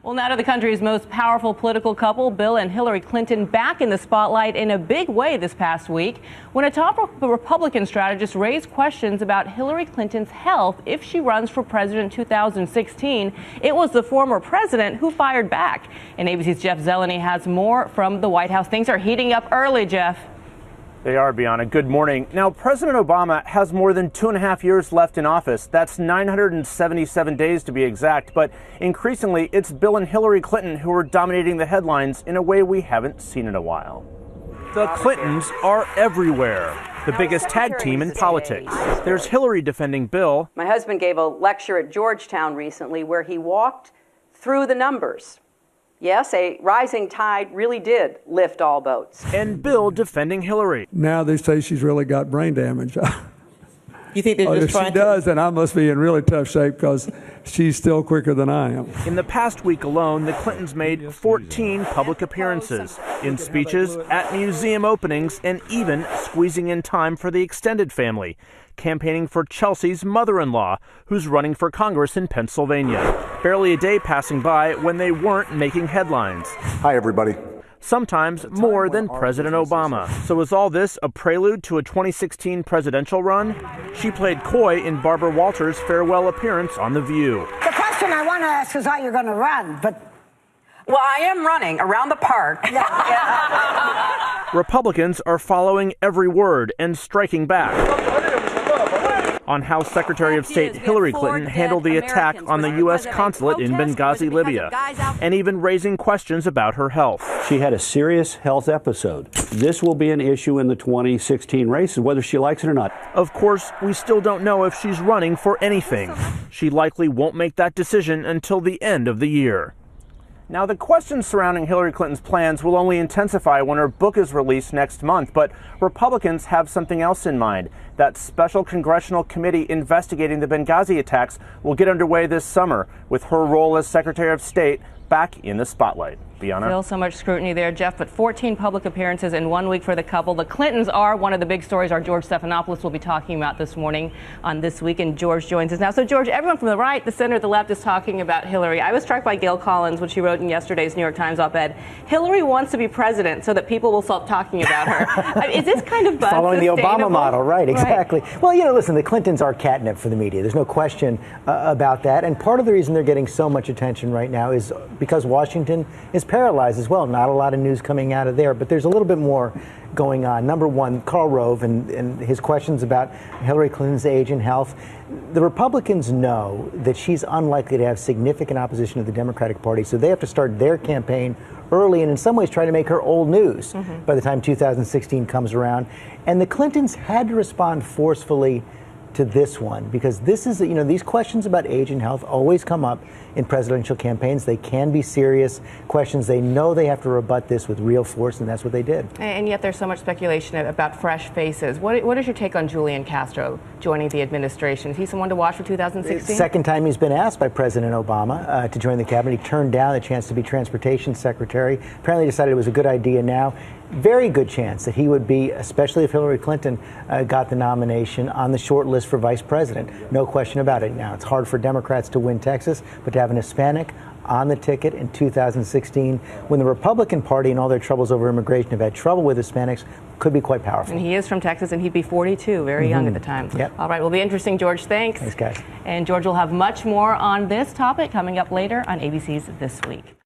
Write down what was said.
Well, now to the country's most powerful political couple, Bill and Hillary Clinton, back in the spotlight in a big way this past week when a top Republican strategist raised questions about Hillary Clinton's health if she runs for president in 2016. It was the former president who fired back. And ABC's Jeff Zeleny has more from the White House. Things are heating up early, Jeff. They are, Bianna. Good morning. Now, President Obama has more than 2.5 years left in office. That's 977 days to be exact. But increasingly, it's Bill and Hillary Clinton who are dominating the headlines in a way we haven't seen in a while. The Clintons are everywhere. The biggest tag team in politics. There's Hillary defending Bill. My husband gave a lecture at Georgetown recently where he walked through the numbers. Yes, a rising tide really did lift all boats. And Bill defending Hillary. Now they say she's really got brain damage. You think they're just if trying she does, then I must be in really tough shape because she's still quicker than I am. In the past week alone, the Clintons made 14 public appearances, in speeches, at museum openings, and even squeezing in time for the extended family, campaigning for Chelsea's mother-in-law, who's running for Congress in Pennsylvania. Barely a day passing by when they weren't making headlines. Hi, everybody. Sometimes more than President Obama. So is all this a prelude to a 2016 presidential run? She played coy in Barbara Walters' farewell appearance on The View. The question I want to ask is how you're going to run, but... Well, I am running around the park. Republicans are following every word and striking back on how Secretary of State Hillary Clinton handled the attack on the U.S. consulate in Benghazi, Libya, and even raising questions about her health. She had a serious health episode. This will be an issue in the 2016 race, whether she likes it or not. Of course, we still don't know if she's running for anything. She likely won't make that decision until the end of the year. Now, the questions surrounding Hillary Clinton's plans will only intensify when her book is released next month, but Republicans have something else in mind. That special congressional committee investigating the Benghazi attacks will get underway this summer, with her role as Secretary of State back in the spotlight. Bianna? Still so much scrutiny there, Jeff, but 14 public appearances in 1 week for the couple. The Clintons are one of the big stories our George Stephanopoulos will be talking about this morning on This Week, and George joins us now. So, George, everyone from the right, the center, the left is talking about Hillary. I was struck by Gail Collins, what she wrote in yesterday's New York Times op-ed. Hillary wants to be president so that people will stop talking about her. I mean, is this kind of buzz following the Obama model, right, exactly. Right. Well, listen, the Clintons are catnip for the media. There's no question about that. And part of the reason they're getting so much attention right now is because Washington is paralyzed as well. Not a lot of news coming out of there, but there's a little bit more going on. Number one, Karl Rove and his questions about Hillary Clinton's age and health. The Republicans know that she's unlikely to have significant opposition to the Democratic Party, so they have to start their campaign early and in some ways try to make her old news by the time 2016 comes around. And the Clintons had to respond forcefully to this one, because this is, these questions about age and health always come up in presidential campaigns. They can be serious questions. They know they have to rebut this with real force, and that's what they did. And yet there's so much speculation about fresh faces. What is your take on Julian Castro joining the administration? Is he someone to watch for 2016? Second time he's been asked by President Obama to join the cabinet. He turned down the chance to be transportation secretary. Apparently decided it was a good idea now. Very good chance that he would be, especially if Hillary Clinton got the nomination, on the short list for vice president. No question about it. Now, it's hard for Democrats to win Texas, but to have an Hispanic on the ticket in 2016, when the Republican Party and all their troubles over immigration have had trouble with Hispanics, could be quite powerful. And he is from Texas, and he'd be 42, very young at the time. Yep. All right, will be interesting, George. Thanks. Thanks, guys. And George will have much more on this topic coming up later on ABC's This Week.